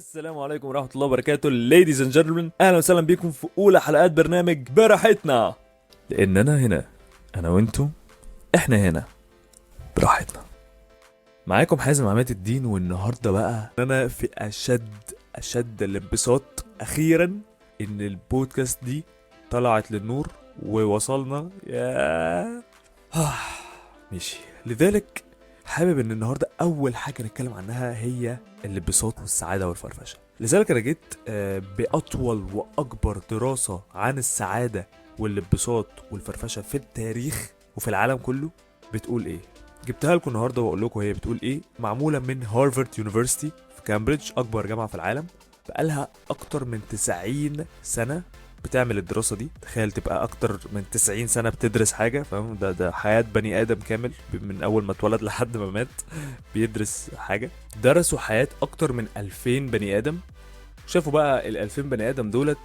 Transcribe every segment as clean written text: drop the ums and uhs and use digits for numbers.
السلام عليكم ورحمة الله وبركاته ladies and gentlemen، أهلا وسهلا بكم في أولى حلقات برنامج براحتنا. لأننا هنا، أنا وأنتم، إحنا هنا براحتنا. معاكم حازم عماد الدين، والنهاردة بقى أنا في أشد الانبساط أخيرا إن البودكاست دي طلعت للنور ووصلنا يا ماشي. لذلك حابب ان النهارده اول حاجه نتكلم عنها هي الانبساط والسعاده والفرفشه. لذلك انا جيت باطول واكبر دراسه عن السعاده والانبساط والفرفشه في التاريخ وفي العالم كله. بتقول ايه؟ جبتها لكم النهارده واقول لكم هي بتقول ايه. معموله من هارفارد يونيفرسيتي في كامبريدج، اكبر جامعه في العالم. بقالها اكتر من 90 سنه بتعمل الدراسة دي. تخيل تبقى أكتر من 90 سنة بتدرس حاجة، فاهم؟ ده حياة بني آدم كامل من أول ما اتولد لحد ما مات بيدرس حاجة. درسوا حياة أكتر من 2000 بني آدم. شافوا بقى 2000 بني آدم دولت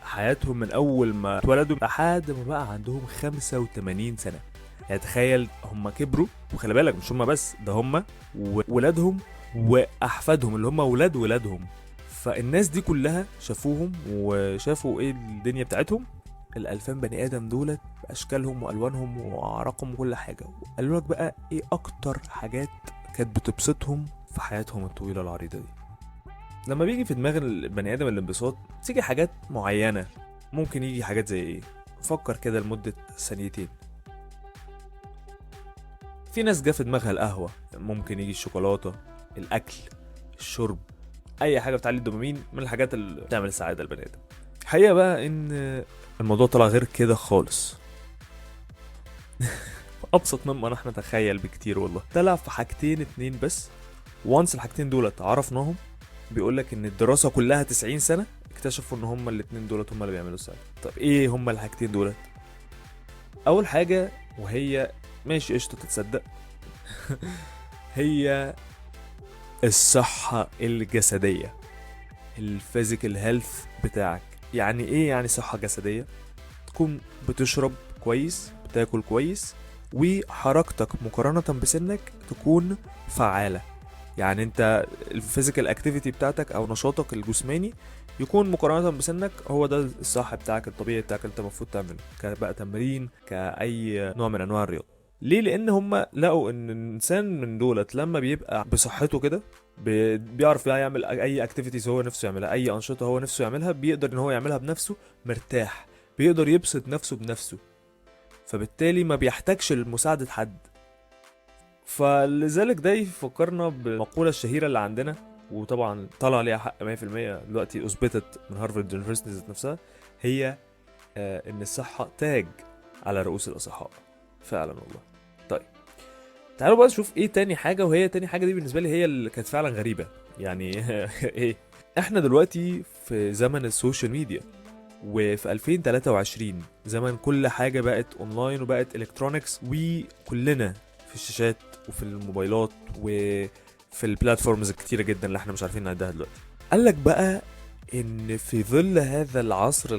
حياتهم من أول ما اتولدوا لحد ما بقى عندهم 85 سنة. يعني تخيل هم كبروا، وخلي بالك مش هم بس، ده هم وولادهم وأحفادهم اللي هم ولاد ولادهم. فالناس دي كلها شافوهم وشافوا ايه الدنيا بتاعتهم. الألفان بني آدم دولت بأشكالهم وألوانهم وأعراقهم وكل حاجة. قالوا لك بقى ايه أكتر حاجات كانت بتبسطهم في حياتهم الطويلة العريضة دي. لما بيجي في دماغ البني آدم الانبساط تيجي حاجات معينة. ممكن يجي حاجات زي ايه؟ فكر كده لمدة ثانيتين. في ناس جا في دماغها القهوة، ممكن يجي الشوكولاتة، الأكل، الشرب، اي حاجه بتعلي الدوبامين من الحاجات اللي بتعمل السعاده للبني ادم. الحقيقه بقى ان الموضوع طلع غير كده خالص. ابسط مما نحن نتخيل بكتير والله. طلع في حاجتين اتنين بس. وانس الحاجتين دولت عرفناهم، بيقولك ان الدراسه كلها 90 سنه اكتشفوا ان هما الاتنين دولت هما اللي بيعملوا السعاده. طب ايه هما الحاجتين دولت؟ اول حاجه، وهي ماشي قشطه تتصدق، هي الصحه الجسديه، الفيزيكال هيلث بتاعك. يعني ايه يعني صحة جسدية؟ تكون بتشرب كويس، بتاكل كويس، وحركتك مقارنة بسنك تكون فعالة. يعني انت الفيزيكال اكتيفيتي بتاعتك او نشاطك الجسماني يكون مقارنة بسنك هو ده الصح بتاعك الطبيعي بتاعك انت المفروض تعمله، كبقى تمرين، كأي نوع من انواع الرياضة. ليه؟ لان هم لقوا ان الانسان من دولت لما بيبقى بصحته كده بيعرف بقى يعمل اي اكتيفيتيز هو نفسه يعملها، اي انشطه هو نفسه يعملها بيقدر ان هو يعملها بنفسه مرتاح، بيقدر يبسط نفسه بنفسه، فبالتالي ما بيحتاجش لمساعده حد. فلذلك ده يفكرنا بالمقوله الشهيره اللي عندنا، وطبعا طلع ليها حق 100% دلوقتي، اثبتت من هارفارد يونيفرسيتي ذات نفسها، هي ان الصحه تاج على رؤوس الاصحاء. فعلا والله. طيب تعالوا بقى نشوف ايه تاني حاجة، وهي تاني حاجة دي بالنسبة لي هي اللي كانت فعلا غريبة. يعني ايه؟ احنا دلوقتي في زمن السوشيال ميديا، وفي 2023 زمن كل حاجة بقت اونلاين وبقت الكترونيكس، وكلنا في الشاشات وفي الموبايلات وفي البلاتفورمز الكتيرة جدا اللي احنا مش عارفين نعدها دلوقتي. قالك بقى ان في ظل هذا العصر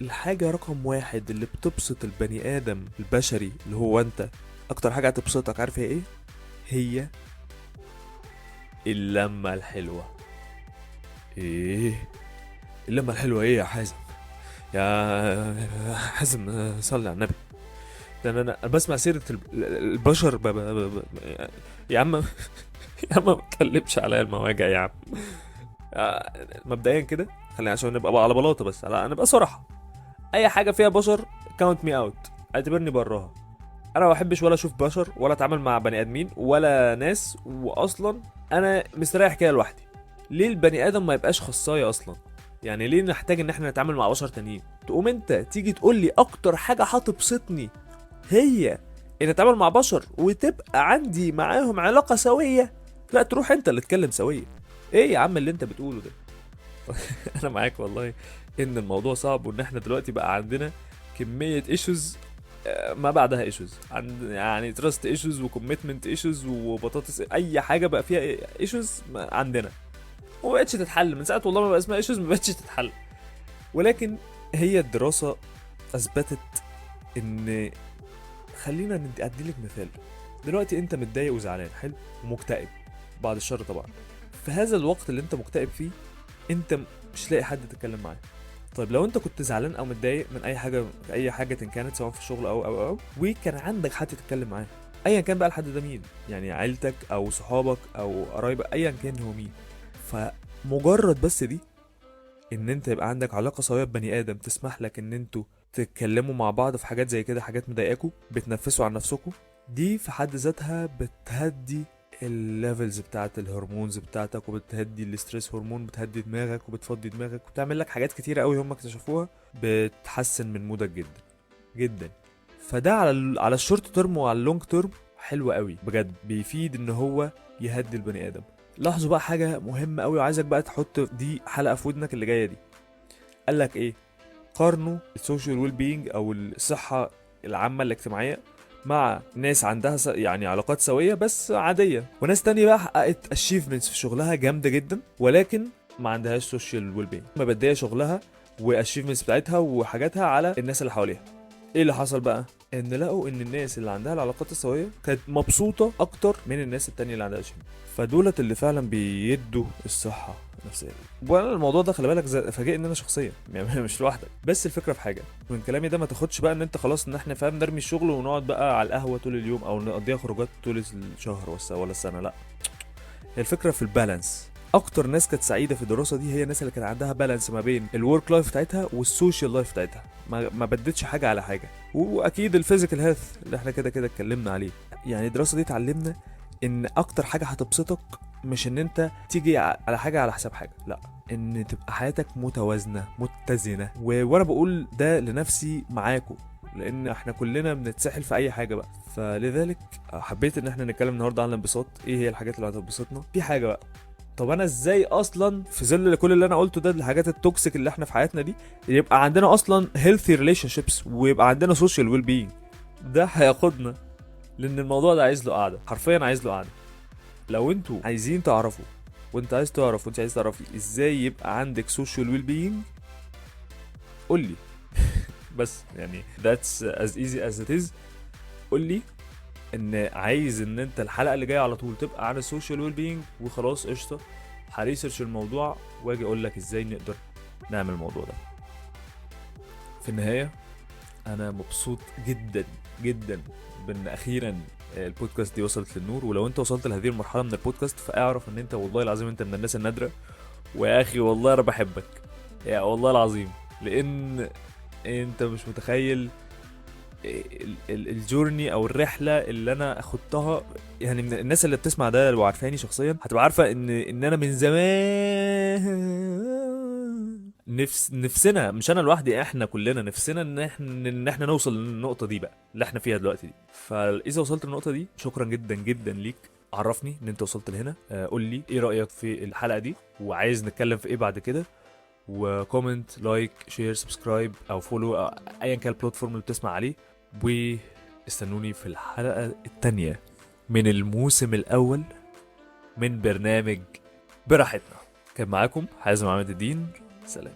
الحاجة رقم واحد اللي بتبسط البني آدم البشري اللي هو انت، اكتر حاجة هتبسطك، عارف هي ايه؟ هي اللمة الحلوة. ايه اللمة الحلوة؟ ايه يا حازم؟ يا حازم صلي على النبي. لان انا بسمع سيرة البشر يا عم يا عم ما تكلمش عليا المواجع يا عم. مبدئيا كده خلينا عشان نبقى بقى على بلاطة، بس لا نبقى صراحة. اي حاجة فيها بشر كاونت مي اوت، اعتبرني براها. انا ما بحبش ولا اشوف بشر ولا اتعامل مع بني ادمين ولا ناس، واصلا انا مستريح كده لوحدي. ليه البني ادم ما يبقاش خصايه اصلا؟ يعني ليه نحتاج ان احنا نتعامل مع بشر تانيين؟ تقوم انت تيجي تقول لي اكتر حاجه هتبسطني هي ان اتعامل مع بشر وتبقى عندي معاهم علاقه سويه؟ لا تروح انت اللي تتكلم سويه. ايه يا عم اللي انت بتقوله ده؟ انا معاك والله ان الموضوع صعب، وان احنا دلوقتي بقى عندنا كميه ايشوز ما بعدها ايشوز، عند يعني تراست ايشوز وكوميتمنت ايشوز وبطاطس، اي حاجه بقى فيها ايشوز عندنا وما بقتش تتحل من ساعه والله ما بقى اسمها ايشوز، ما بقتش تتحل. ولكن هي الدراسه اثبتت ان، خلينا ادي لك مثال. دلوقتي انت متضايق وزعلان، حلو، ومكتئب، بعد الشر طبعا. في هذا الوقت اللي انت مكتئب فيه انت مش لاقي حد تتكلم معاه. طيب لو انت كنت زعلان او متضايق من اي حاجه كانت، سواء في الشغل او وكان عندك حد تتكلم معاه، ايا كان بقى الحد ده مين، يعني عيلتك او صحابك او قرايبك، ايا كان هو مين، فمجرد بس دي ان انت يبقى عندك علاقه سويه ببني ادم تسمح لك ان انتوا تتكلموا مع بعض في حاجات زي كده، حاجات مضايقاكوا بتنفسوا عن نفسكوا، دي في حد ذاتها بتهدي الليفلز بتاعت الهرمونز بتاعتك، وبتهدي الاستريس هرمون، بتهدي دماغك وبتفضي دماغك وبتعمل لك حاجات كتيره قوي هم اكتشفوها بتحسن من مودك جدا جدا. فده على الشورت تيرم وعلى اللونج تيرم حلو قوي بجد، بيفيد ان هو يهدي البني ادم. لاحظوا بقى حاجه مهمه قوي، وعايزك بقى تحط دي حلقه في ودنك اللي جايه دي. قال لك ايه؟ قارنوا السوشيال ويل بينج او الصحه العامه الاجتماعيه مع ناس عندها يعني علاقات سويه بس عاديه، وناس تانية بقى حققت اتشيفمنتس في شغلها جامده جدا ولكن ما عندهاش سوشيال ويل بينج، مبديه شغلها واتشيفمنتس بتاعتها وحاجاتها على الناس اللي حواليها. ايه اللي حصل بقى؟ ان لقوا ان الناس اللي عندها العلاقات السويه كانت مبسوطه اكتر من الناس التانية اللي عندها شيء، فدولت اللي فعلا بيدوا الصحه النفسيه. وانا الموضوع ده خلي بالك فاجئني ان انا شخصيا يعني مش لوحدك، بس الفكره في حاجه من كلامي ده، ما تاخدش بقى ان انت خلاص ان احنا فاهم نرمي الشغل ونقعد بقى على القهوه طول اليوم او نقضيها خروجات طول الشهر ولا السنه، لا. هي الفكره في البالانس. اكتر ناس كانت سعيده في الدراسه دي هي الناس اللي كان عندها بالانس ما بين الورك لايف بتاعتها والسوشيال لايف بتاعتها، ما بدتش حاجه على حاجه. واكيد الفيزيكال هيلث اللي احنا كده اتكلمنا عليه. يعني الدراسه دي اتعلمنا ان اكتر حاجه هتبسطك مش ان انت تيجي على حاجه على حساب حاجه، لا، ان تبقى حياتك متوازنه متزنه. وانا بقول ده لنفسي معاكم، لان احنا كلنا بنتسحل في اي حاجه بقى. فلذلك حبيت ان احنا نتكلم النهارده عن الانبساط. ايه هي الحاجات اللي هتبسطنا في حاجه بقى؟ طب انا ازاي اصلا في ظل كل اللي انا قلته ده، الحاجات التوكسيك اللي احنا في حياتنا دي، يبقى عندنا اصلا healthy relationships ويبقى عندنا social well being؟ ده هياخدنا، لان الموضوع ده عايز له قعده، حرفيا عايز له قعده. لو انتوا عايزين تعرفوا وانت عايز تعرف وانت عايز تعرفي ازاي يبقى عندك social well being، قول لي بس يعني that's as easy as it is. قول لي ان عايز ان انت الحلقه اللي جايه على طول تبقى عن السوشيال ويل بينج، وخلاص قشطه، هريسيرش الموضوع واجي اقول لك ازاي نقدر نعمل الموضوع ده. في النهايه انا مبسوط جدا جدا بان اخيرا البودكاست دي وصلت للنور. ولو انت وصلت لهذه المرحله من البودكاست فاعرف ان انت والله العظيم انت من الناس النادره، ويا اخي والله انا بحبك يا والله العظيم، لان انت مش متخيل الجورني او الرحله اللي انا خدتها. يعني من الناس اللي بتسمع ده وعارفاني شخصيا هتبقى عارفه ان انا من زمان نفسنا، مش انا لوحدي، احنا كلنا نفسنا ان احنا نوصل للنقطه دي بقى اللي احنا فيها دلوقتي دي. فاذا وصلت للنقطه دي شكرا جدا جدا ليك. عرفني ان انت وصلت لهنا. قول لي ايه رايك في الحلقه دي وعايز نتكلم في ايه بعد كده، وكومنت لايك شير سبسكرايب او فولو ايا كان البلاتفورم اللي بتسمع عليه. واستنوني في الحلقة التانية من الموسم الأول من برنامج براحتنا. كان معاكم حازم عماد الدين. سلام.